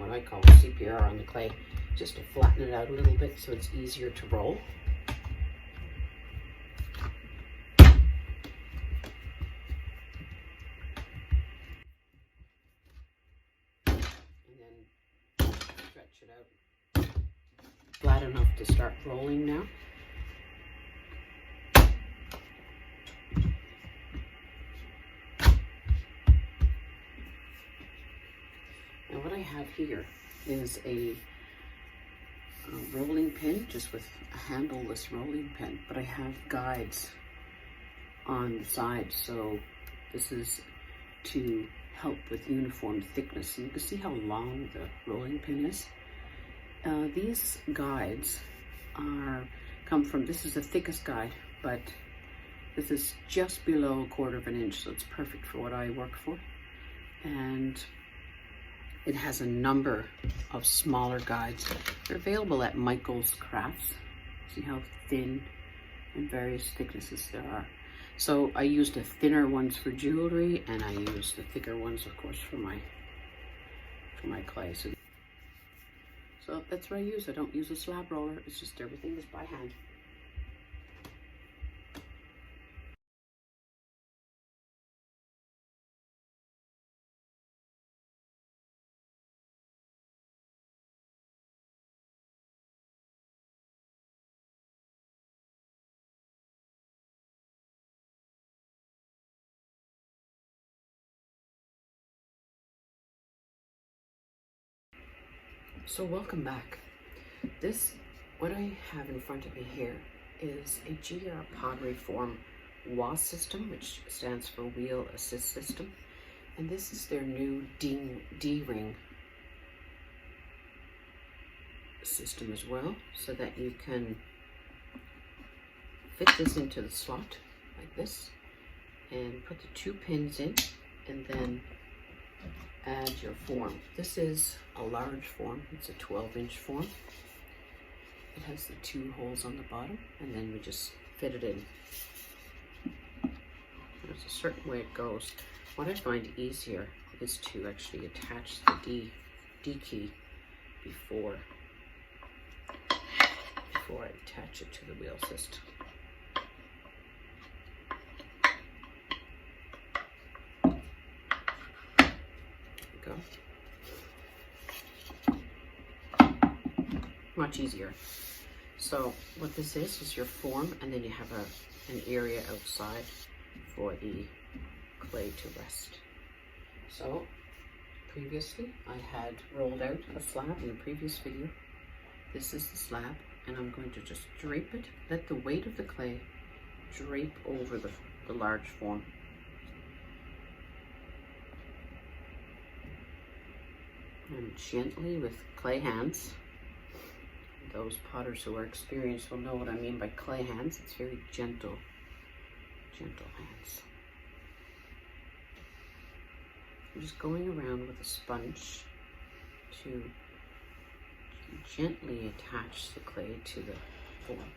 what I call CPR on the clay, just to flatten it out a little bit so it's easier to roll. And then stretch it out flat enough to start rolling now. Now what I have here is a rolling pin, just with a handleless rolling pin, but I have guides on the side, so this is to help with uniform thickness. And you can see how long the rolling pin is. These guides come from, this is the thickest guide, but this is just below 1/4 of an inch, so it's perfect for what I work for. And it has a number of smaller guides. They're available at Michael's Crafts. See how thin and various thicknesses there are. So I used the thinner ones for jewelry, and I used the thicker ones, of course, for my clay. So that's what I use. I don't use a slab roller. It's just everything is by hand. So welcome back. What I have in front of me here is a GR Pottery Form WAS system, which stands for Wheel Assist System. And this is their new D-ring system as well, so that you can fit this into the slot like this and put the 2 pins in, and then add your form. This is a large form. It's a 12-inch form. It has the 2 holes on the bottom, and then we just fit it in. There's a certain way it goes. What I find easier is to actually attach the D key before I attach it to the wheel assist. Go. Much easier. So what this is your form, and then you have an area outside for the clay to rest. So previously I had rolled out a slab in the previous video. This is the slab, and I'm going to just drape it, let the weight of the clay drape over the large form. And gently, with clay hands, those potters who are experienced will know what I mean by clay hands. It's very gentle hands. I'm just going around with a sponge to gently attach the clay to the form.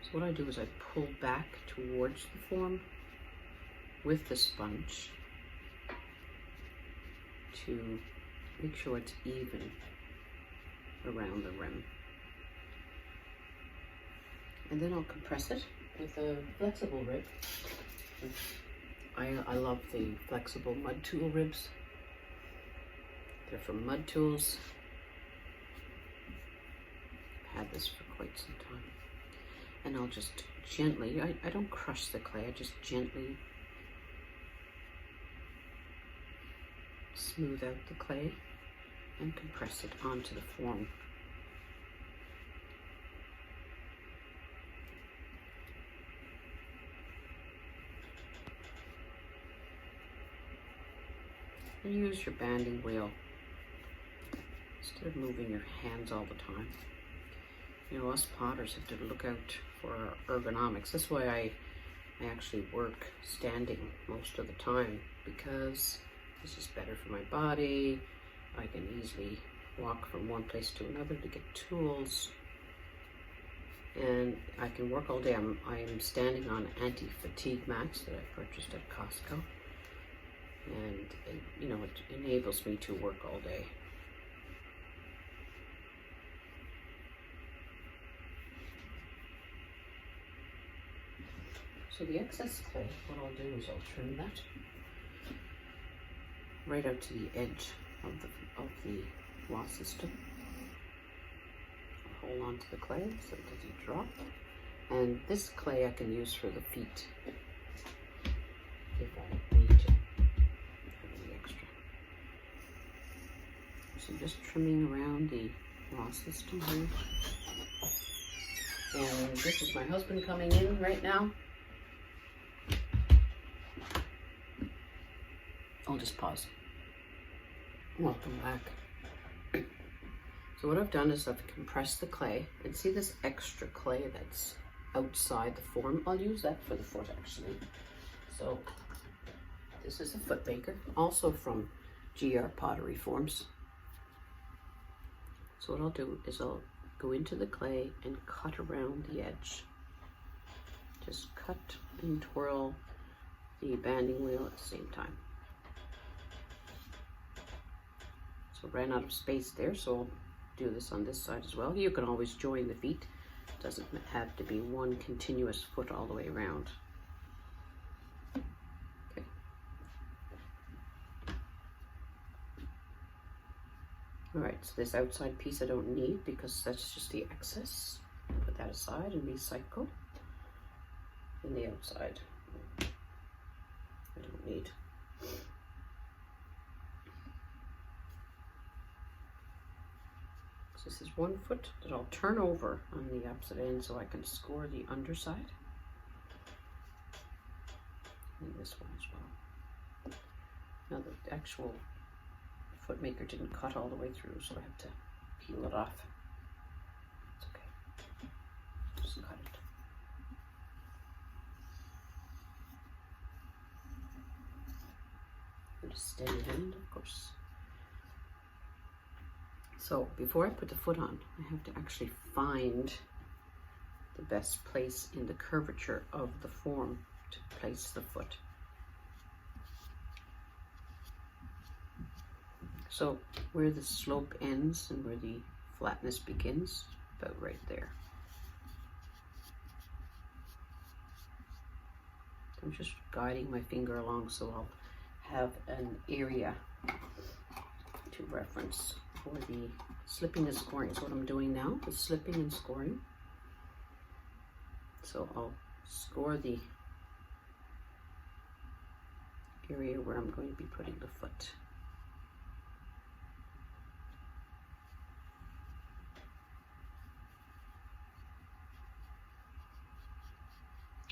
So what I do is I pull back towards the form with the sponge to make sure it's even around the rim. And then I'll compress it with a flexible rib. I love the flexible mud tool ribs. They're from Mud Tools. I've had this for quite some time. And I'll just gently, I don't crush the clay, I just gently smooth out the clay and compress it onto the form. And use your banding wheel instead of moving your hands all the time. You know, us potters have to look out for our ergonomics. That's why I actually work standing most of the time, because it's just better for my body. I can easily walk from one place to another to get tools. and I can work all day. I'm standing on anti-fatigue mats that I purchased at Costco, and it enables me to work all day. So the excess clay, what I'll do is I'll trim that right out to the edge of the floss system. I'll hold on to the clay so it doesn't drop. And this clay I can use for the feet if I need to have any extra. So just trimming around the floss system here. And this is my husband coming in right now. I'll just pause. Welcome back. So what I've done is I've compressed the clay, and see this extra clay that's outside the form? I'll use that for the foot actually. So this is a foot maker, also from GR Pottery Forms. So what I'll do is I'll go into the clay and cut around the edge. Just cut and twirl the banding wheel at the same time. So ran out of space there, so I'll do this on this side as well. You can always join the feet. It doesn't have to be one continuous foot all the way around. Okay. All right, so this outside piece I don't need because that's just the excess. Put that aside and recycle. And the outside I don't need. This is one foot that I'll turn over on the opposite end so I can score the underside. And this one as well. Now the actual foot maker didn't cut all the way through, so I have to peel it off. It's okay. Just cut it. With a steady hand, of course. So before I put the foot on, I have to actually find the best place in the curvature of the form to place the foot. So where the slope ends and where the flatness begins, about right there. I'm just guiding my finger along so I'll have an area to reference for the slipping and scoring. So what I'm doing now is slipping and scoring. So I'll score the area where I'm going to be putting the foot.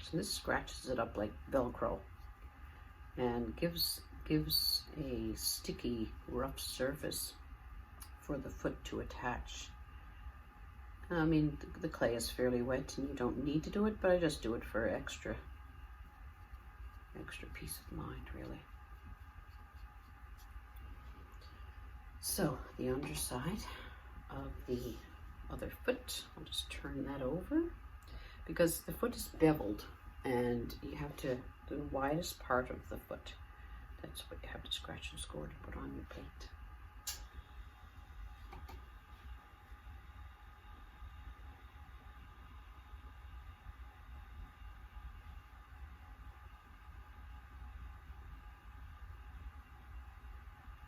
So this scratches it up like Velcro and gives a sticky, rough surface for the foot to attach. I mean, the clay is fairly wet and you don't need to do it, but I just do it for extra peace of mind, really. So the underside of the other foot, I'll just turn that over because the foot is beveled and you have to, the widest part of the foot, that's what you have to scratch and score to put on your plate.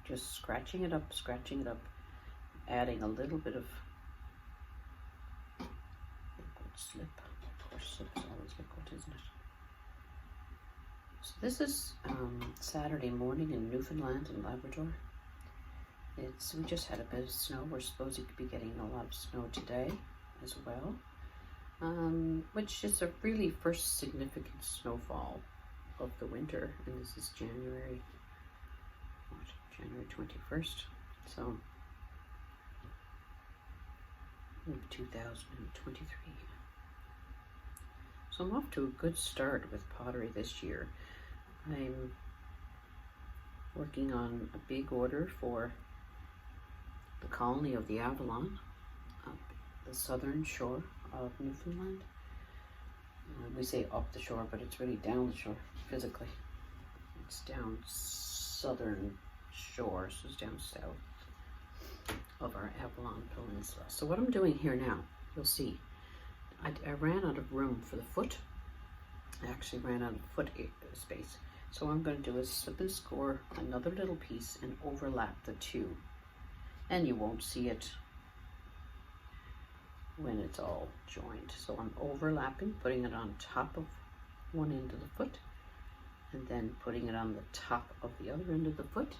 Just scratching it up, adding a little bit of liquid slip. Of course, slip is always liquid, isn't it? So this is Saturday morning in Newfoundland and Labrador. We just had a bit of snow. We're supposed to be getting a lot of snow today as well, which is a really first significant snowfall of the winter, and this is January 21st, so 2023. So I'm off to a good start with pottery this year. I'm working on a big order for the colony of the Avalon, up the southern shore of Newfoundland. We say up the shore, but it's really down the shore physically. It's down southern shore, so it's down south of our Avalon Peninsula. So what I'm doing here now, you'll see, I ran out of room for the foot. I actually ran out of foot space. So what I'm going to do is slip and score another little piece and overlap the two. And you won't see it when it's all joined. So I'm overlapping, putting it on top of one end of the foot, and then putting it on the top of the other end of the foot.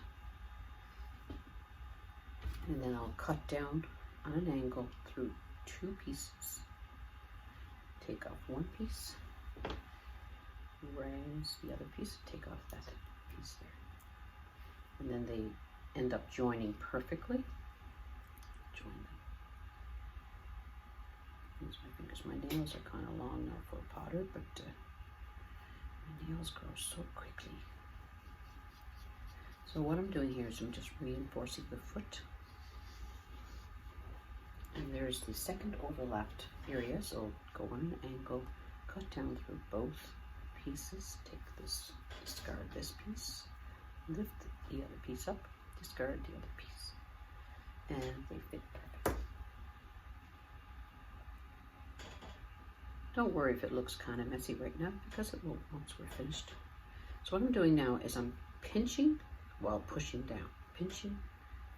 And then I'll cut down on an angle through two pieces. Take off one piece, raise the other piece, take off that piece there. And then they end up joining perfectly. Join them. Use my fingers. My nails are kind of long now for a potter, but my nails grow so quickly. So what I'm doing here is I'm just reinforcing the foot. And there's the second overlapped area, so go on an angle, cut down through both pieces, take this, discard this piece, lift the other piece up, discard the other piece, and they fit perfect. Don't worry if it looks kind of messy right now, because it won't once we're finished. So what I'm doing now is I'm pinching while pushing down, pinching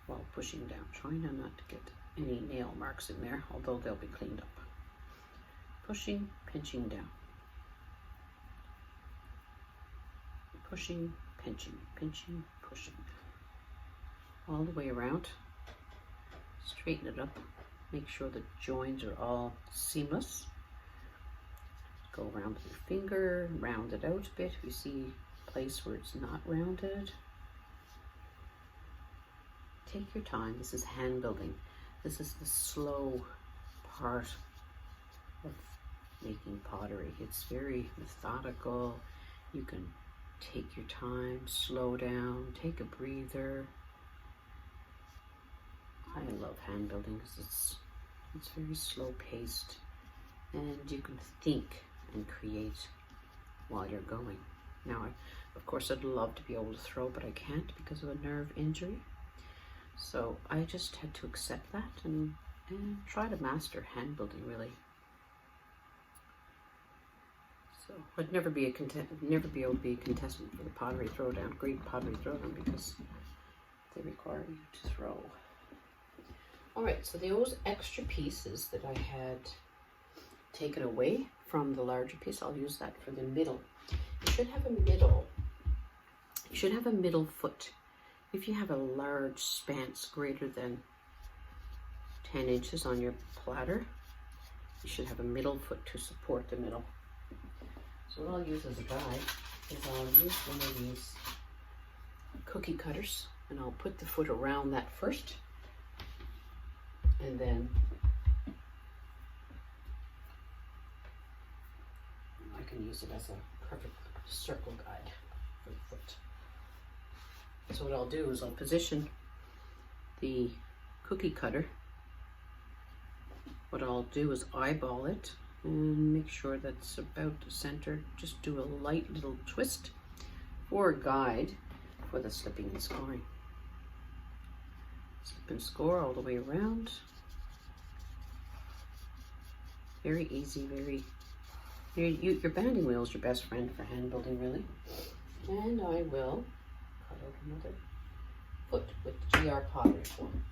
while pushing down, trying not to get any nail marks in there, although they'll be cleaned up. Pushing, pinching down. Pushing, pinching, pinching, pushing. All the way around. Straighten it up. Make sure the joins are all seamless. Go around with your finger, round it out a bit. If you see a place where it's not rounded, take your time. This is hand building. This is the slow part of making pottery. It's very methodical. You can take your time, slow down, take a breather. I love hand building because it's very slow paced, and you can think and create while you're going. Now, of course, I'd love to be able to throw, but I can't because of a nerve injury. So I just had to accept that and try to master hand building, really. So I'd never be able to be a contestant for the pottery throwdown, great pottery throwdown, because they require you to throw. All right, so those extra pieces that I had taken away from the larger piece, I'll use that for the middle. You should have a middle. You should have a middle foot. If you have a large spanse greater than 10 inches on your platter, you should have a middle foot to support the middle. So what I'll use as a guide is I'll use one of these cookie cutters, and I'll put the foot around that first, and then I can use it as a perfect circle guide for the foot. So what I'll do is I'll position the cookie cutter. What I'll do is eyeball it and make sure that's about the center. Just do a light little twist for a guide for the slipping and scoring. Slip and score all the way around. Very easy, your banding wheel is your best friend for hand building, really. And I will cut out another foot with GR Pottery form.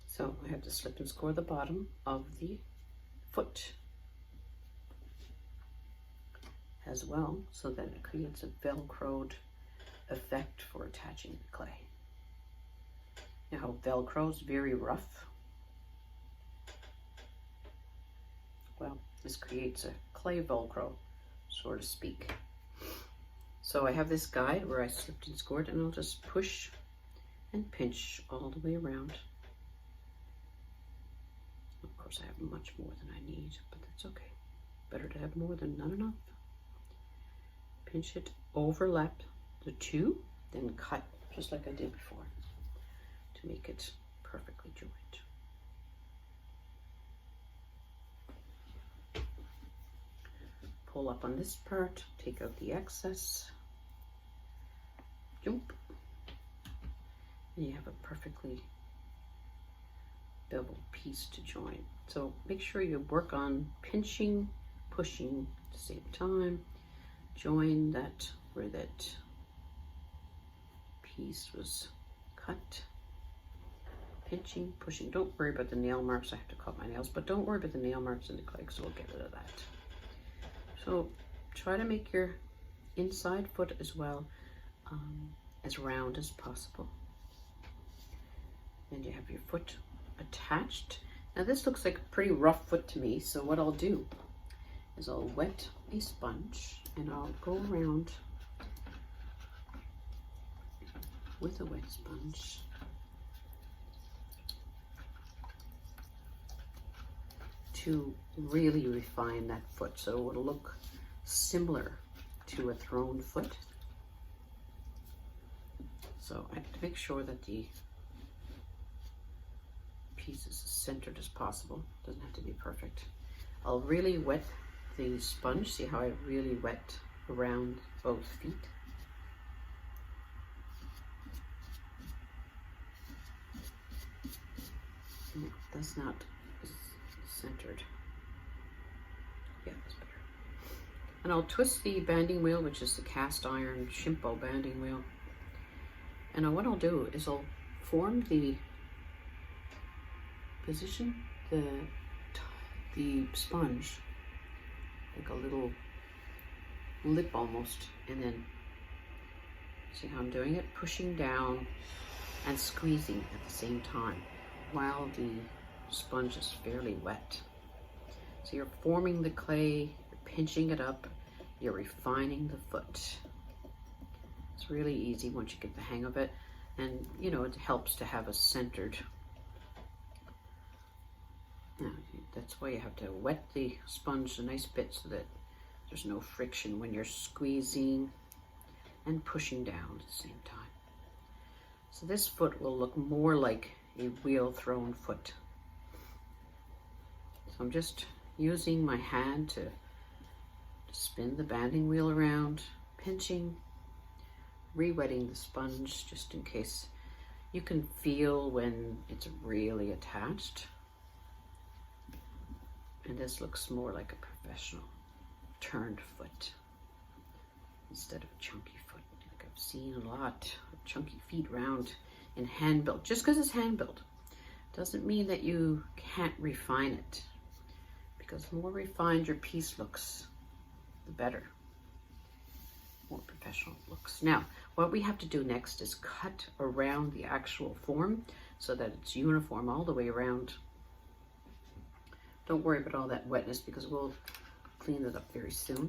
So I have to slip and score the bottom of the foot as well, so that it creates a velcroed effect for attaching the clay. Now, Velcro is very rough. Well, this creates a clay Velcro, so to speak. So I have this guide where I slipped and scored, and I'll just push and pinch all the way around. Of course, course, I have much more than I need, but that's okay. Better to have more than not enough. Pinch it, overlap the two, then cut just like I did before to make it perfectly joined. Pull up on this part, take out the excess, jump, and you have a perfectly beveled piece to join. So make sure you work on pinching, pushing at the same time. Join that where that piece was cut. Pinching, pushing. Don't worry about the nail marks. I have to cut my nails, but don't worry about the nail marks in the clay, so we'll get rid of that. So try to make your inside foot as well as round as possible. And you have your foot attached. Now this looks like a pretty rough foot to me, so what I'll do is I'll wet a sponge and I'll go around with a wet sponge to really refine that foot so it'll look similar to a thrown foot. So I have to make sure that the piece is as centered as possible. Doesn't have to be perfect. I'll really wet the sponge. See how I really wet around both feet? No, that's not centered. Yeah, that's better. And I'll twist the banding wheel, which is the cast iron Shimpo banding wheel. And what I'll do is I'll form the position, the sponge like a little lip almost, and then see how I'm doing it? Pushing down and squeezing at the same time while the sponge is fairly wet. So you're forming the clay, you're pinching it up, you're refining the foot. It's really easy once you get the hang of it, and you know, it helps to have a centered. Now, that's why you have to wet the sponge a nice bit so that there's no friction when you're squeezing and pushing down at the same time. So this foot will look more like a wheel thrown foot. So I'm just using my hand to spin the banding wheel around, pinching, re-wetting the sponge just in case. You can feel when it's really attached. And this looks more like a professional turned foot instead of a chunky foot. Like I've seen a lot of chunky feet around in hand built. Just because it's hand built doesn't mean that you can't refine it. Because the more refined your piece looks, the better. More professional it looks. Now, what we have to do next is cut around the actual form so that it's uniform all the way around. Don't worry about all that wetness because we'll clean it up very soon.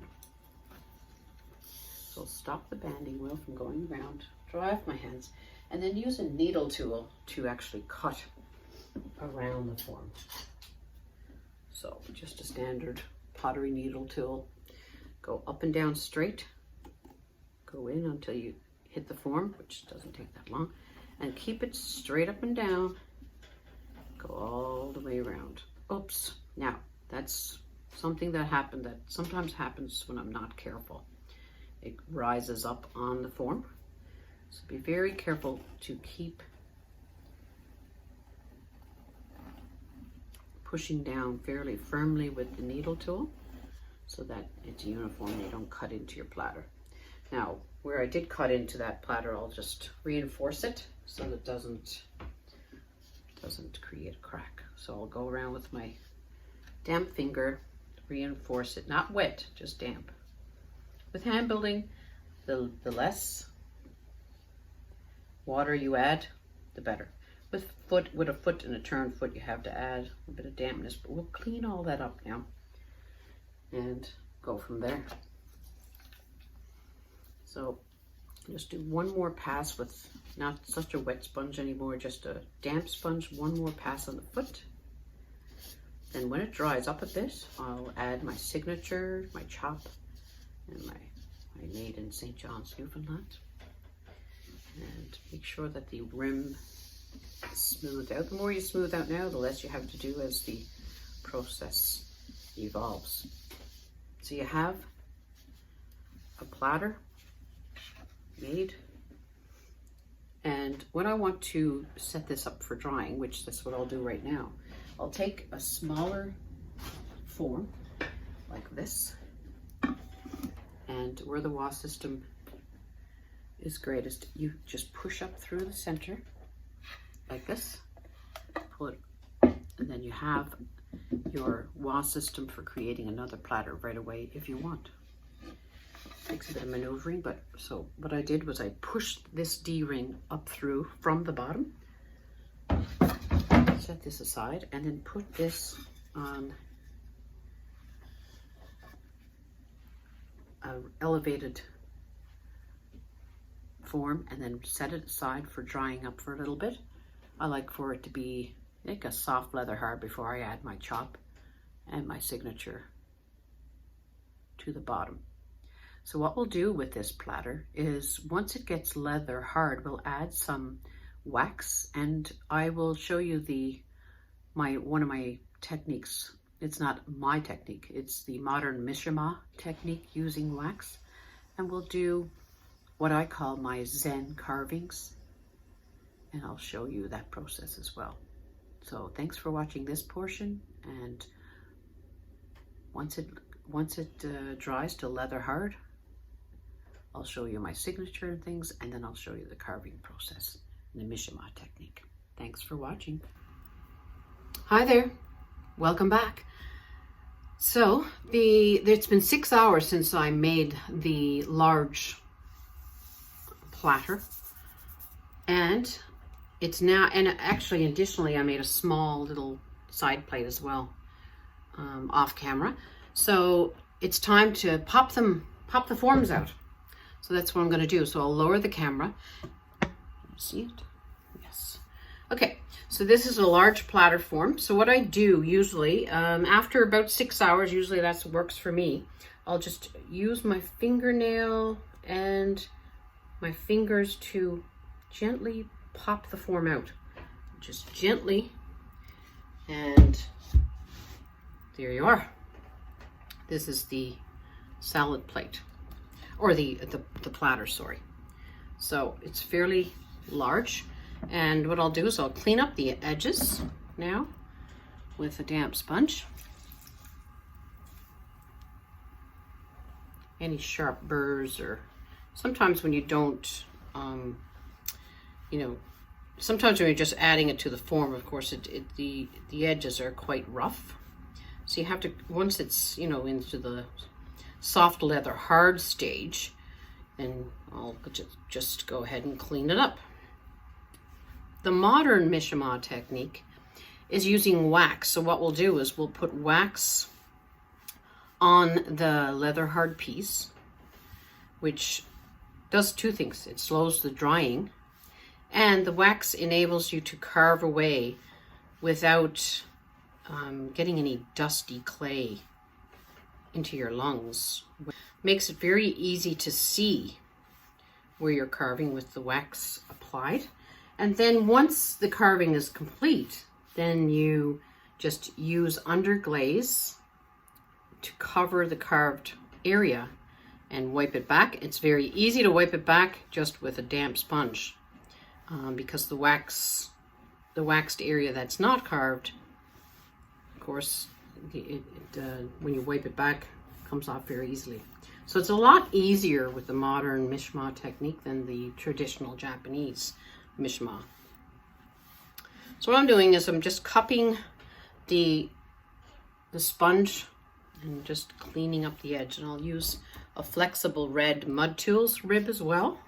So I'll stop the banding wheel from going around, dry off my hands, and then use a needle tool to actually cut around the form. So just a standard pottery needle tool. Go up and down straight. Go in until you hit the form, which doesn't take that long, and keep it straight up and down. Go all the way around. Oops. Now, that's something that happened that sometimes happens when I'm not careful. It rises up on the form. So be very careful to keep pushing down fairly firmly with the needle tool so that it's uniform and you don't cut into your platter. Now, where I did cut into that platter, I'll just reinforce it so that it doesn't create a crack. So I'll go around with my damp finger, reinforce it, not wet, just damp. With hand building, the less water you add, the better. With a foot and a turned foot, you have to add a bit of dampness, but we'll clean all that up now and go from there. So just do one more pass with not such a wet sponge anymore, just a damp sponge, one more pass on the foot. Then when it dries up a bit, I'll add my signature, my chop, and my made in St. John's, Newfoundland. And make sure that the rim is smoothed out. The more you smooth out now, the less you have to do as the process evolves. So you have a platter made. And when I want to set this up for drying, which that's what I'll do right now, I'll take a smaller form like this, and where the wall system is greatest, you just push up through the center like this, pull it, and then you have your wall system for creating another platter right away if you want. Takes a bit of maneuvering, but so what I did was I pushed this D-ring up through from the bottom, set this aside, and then put this on an elevated form and then set it aside for drying up for a little bit. I like for it to be like a soft leather hard before I add my chop and my signature to the bottom. So what we'll do with this platter is once it gets leather hard, we'll add some wax, and I will show you one of my techniques. It's not my technique, it's the modern Mishima technique using wax. And we'll do what I call my Zen carvings, and I'll show you that process as well. So thanks for watching this portion, and once it dries to leather hard, I'll show you my signature and things, and then I'll show you the carving process and the Mishima technique. Thanks for watching. Hi there, welcome back. So it's been 6 hours since I made the large platter, and it's now, and actually additionally I made a small little side plate as well, off camera. So it's time to pop the forms out. So that's what I'm going to do. So I'll lower the camera. See it? Yes. Okay. So this is a large platter form. So what I do usually, after about 6 hours, usually that works for me, I'll just use my fingernail and my fingers to gently pop the form out. Just gently. And there you are. This is the salad plate. Or the platter, sorry. So it's fairly large, and what I'll do is I'll clean up the edges now with a damp sponge. Any sharp burrs, or sometimes when you don't, sometimes when you're just adding it to the form, of course, the edges are quite rough. So you have to, once it's, into the soft leather hard stage, and I'll just go ahead and clean it up. The modern Mishima technique is using wax. So what we'll do is we'll put wax on the leather hard piece, which does two things. It slows the drying, and the wax enables you to carve away without getting any dusty clay into your lungs. Makes it very easy to see where you're carving with the wax applied. And then once the carving is complete, then you just use underglaze to cover the carved area and wipe it back. It's very easy to wipe it back just with a damp sponge, because the waxed area that's not carved, of course, when you wipe it back, it comes off very easily. So it's a lot easier with the modern Mishima technique than the traditional Japanese Mishima. So what I'm doing is I'm just cupping the sponge and just cleaning up the edge, and I'll use a flexible red mud tools rib as well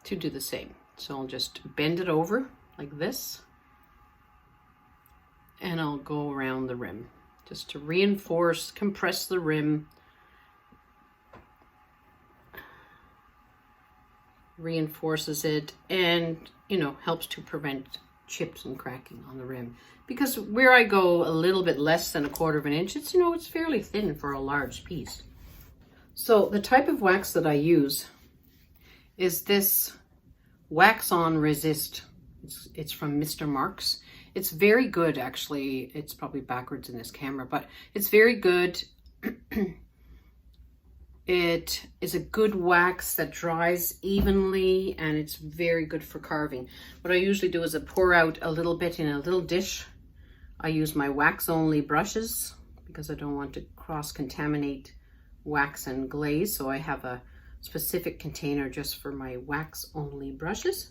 to do the same. So I'll just bend it over like this, and I'll go around the rim just to reinforce, compress the rim, reinforces it, and helps to prevent chips and cracking on the rim. Because where I go a little bit less than 1/4 inch, it's, you know, it's fairly thin for a large piece. So the type of wax that I use is this Wax On Resist. It's from Mr. Marks. It's very good, actually. It's probably backwards in this camera, but it's very good. It is a good wax that dries evenly, and it's very good for carving. What I usually do is I pour out a little bit in a little dish. I use my wax only brushes because I don't want to cross-contaminate wax and glaze, so I have a specific container just for my wax only brushes.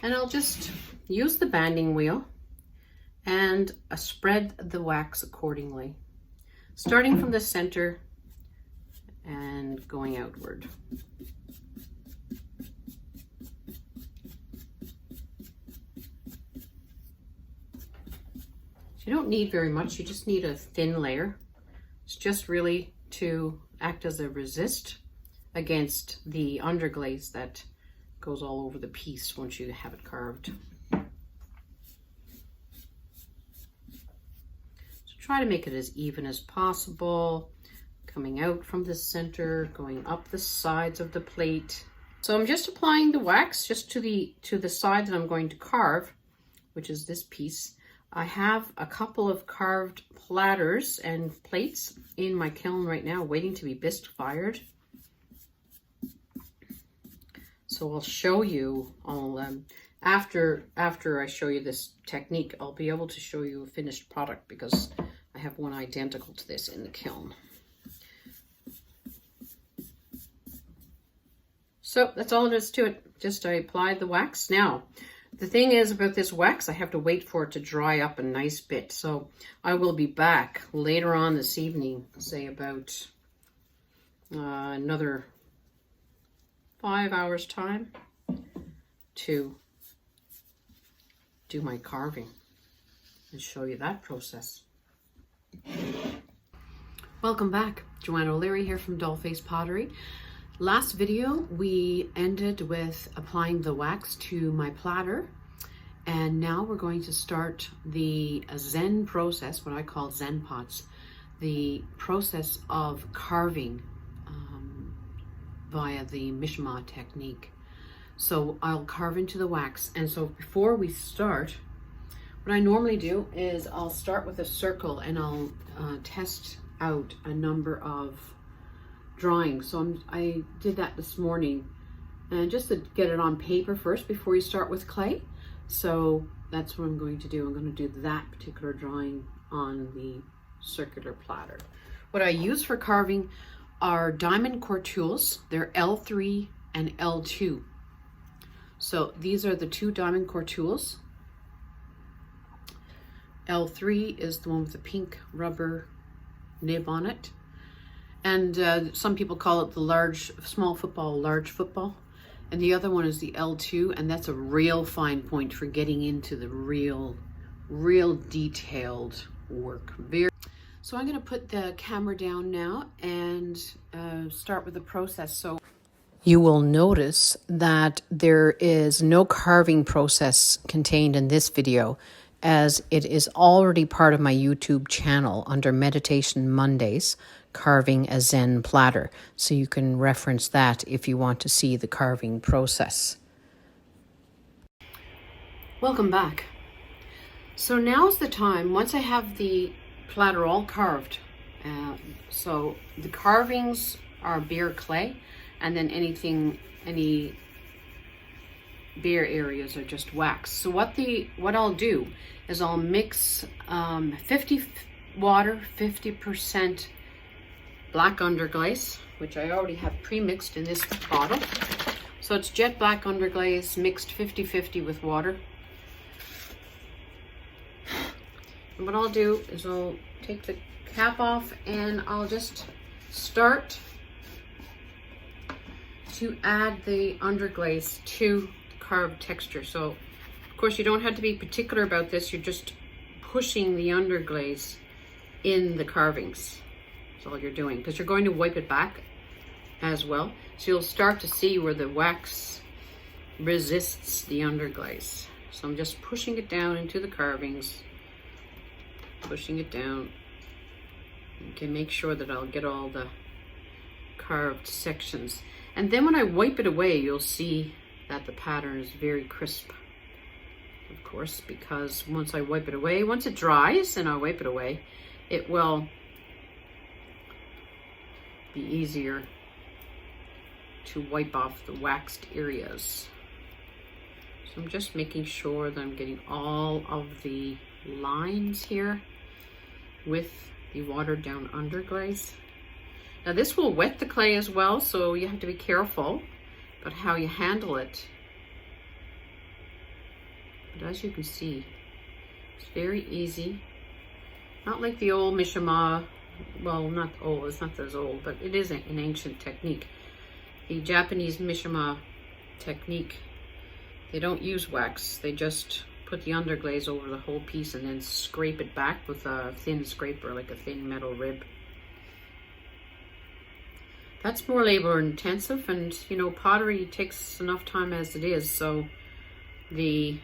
And I'll just use the banding wheel and spread the wax accordingly, starting from the center and going outward. You don't need very much, you just need a thin layer. It's just really to act as a resist against the underglaze that goes all over the piece once you have it carved. So try to make it as even as possible, coming out from the center, going up the sides of the plate. So I'm just applying the wax just to the side that I'm going to carve, which is this piece. I have a couple of carved platters and plates in my kiln right now, waiting to be bisque fired. So I'll show you, after I show you this technique, I'll be able to show you a finished product because I have one identical to this in the kiln. So that's all there is to it. Just I applied the wax. Now, the thing is about this wax, I have to wait for it to dry up a nice bit. So I will be back later on this evening, say about another 5 hours time to do my carving and show you that process. Welcome back. Joanna O'Leary here from Dollface Pottery. Last video, we ended with applying the wax to my platter, and now we're going to start the Zen process, what I call Zen pots, the process of carving via the Mishima technique. So I'll carve into the wax, and so before we start, what I normally do is I'll start with a circle and I'll test out a number of drawing. So I did that this morning, and just to get it on paper first before you start with clay. So that's what I'm going to do. I'm going to do that particular drawing on the circular platter. What I use for carving are diamond core tools. They're L3 and L2. So these are the two diamond core tools. L3 is the one with the pink rubber nib on it. And some people call it the small football, large football. And the other one is the L2, and that's a real fine point for getting into the real detailed work. So I'm gonna put the camera down now and start with the process. So you will notice that there is no carving process contained in this video, as it is already part of my YouTube channel under Meditation Mondays, Carving a Zen Platter. So you can reference that if you want to see the carving process. Welcome back. So now's the time, once I have the platter all carved, so the carvings are bare clay, and then any bare areas are just wax. So what I'll do is I'll mix 50 water, 50% black underglaze, which I already have pre-mixed in this bottle. So it's jet black underglaze mixed 50-50 with water. And what I'll do is I'll take the cap off and I'll just start to add the underglaze to the carved texture. So of course you don't have to be particular about this, you're just pushing the underglaze in the carvings. That's all you're doing, because you're going to wipe it back as well. So you'll start to see where the wax resists the underglaze. So I'm just pushing it down into the carvings, pushing it down. Okay, make sure that I'll get all the carved sections. And then when I wipe it away, you'll see that the pattern is very crisp, of course, because once I wipe it away, once it dries and I wipe it away, it will be easier to wipe off the waxed areas. So I'm just making sure that I'm getting all of the lines here with the watered down underglaze. Now this will wet the clay as well, so you have to be careful about how you handle it. But as you can see, it's very easy. Not like the old Mishima, well, not old, it's not as old, but it is an ancient technique. The Japanese Mishima technique, they don't use wax. They just put the underglaze over the whole piece and then scrape it back with a thin scraper, like a thin metal rib. That's more labor intensive, and you know, pottery takes enough time as it is, so the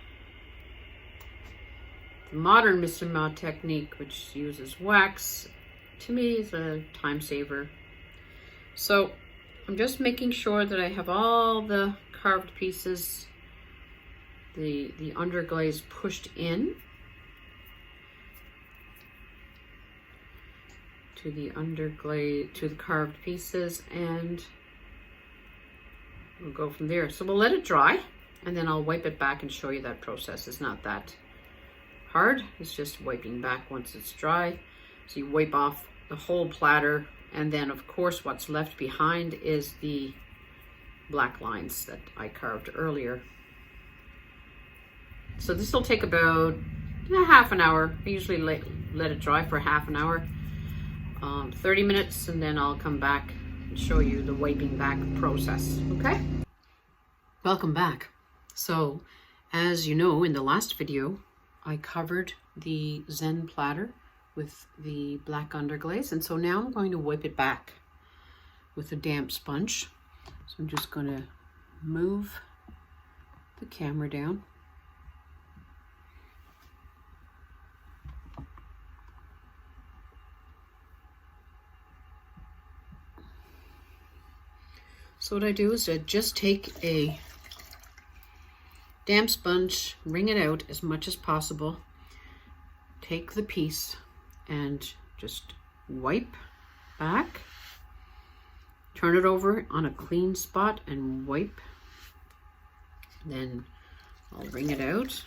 modern Mishima technique, which uses wax, to me is a time saver. So I'm just making sure that I have all the carved pieces, the underglaze pushed in to the underglaze, to the carved pieces, and we'll go from there. So we'll let it dry and then I'll wipe it back and show you that process. It's not that hard, it's just wiping back once it's dry. So you wipe off the whole platter, and then of course what's left behind is the black lines that I carved earlier. So this will take about half an hour. I usually let it dry for half an hour, 30 minutes, and then I'll come back and show you the wiping back process, okay? Welcome back. So as you know, in the last video, I covered the Zen platter with the black underglaze, and so now I'm going to wipe it back with a damp sponge. So I'm just going to move the camera down. So what I do is I just take a damp sponge, wring it out as much as possible, take the piece and just wipe back, turn it over on a clean spot and wipe. Then I'll wring it out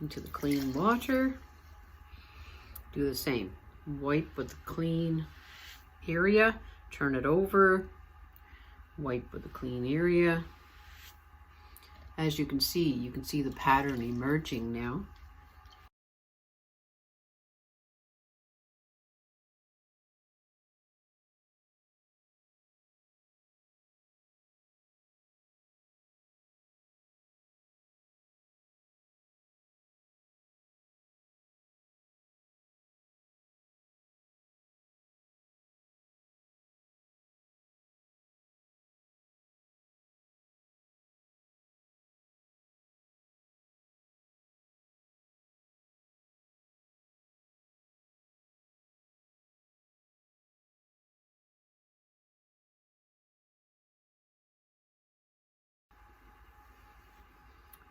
into the clean water, do the same, wipe with the clean area, turn it over, wipe with a clean area. As you can see the pattern emerging now.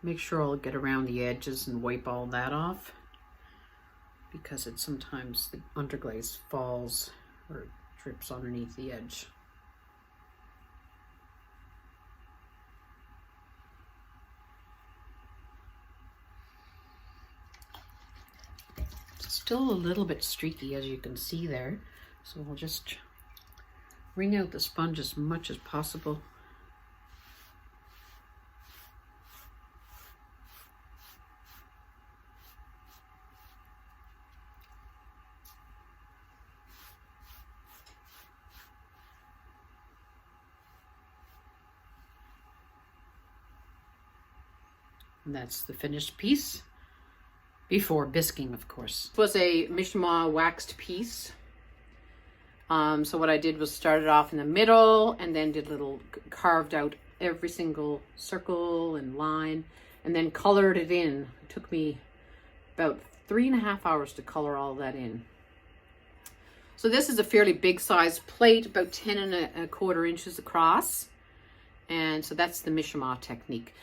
Make sure I'll get around the edges and wipe all that off, because it sometimes the underglaze falls or drips underneath the edge. It's still a little bit streaky, as you can see there, so we'll just wring out the sponge as much as possible. And that's the finished piece, before bisquing, of course. This was a Mishima waxed piece. So what I did was started off in the middle and then did little carved out every single circle and line and then colored it in. It took me about 3.5 hours to color all that in. So this is a fairly big size plate, about 10 1/4 inches across. And so that's the Mishima technique.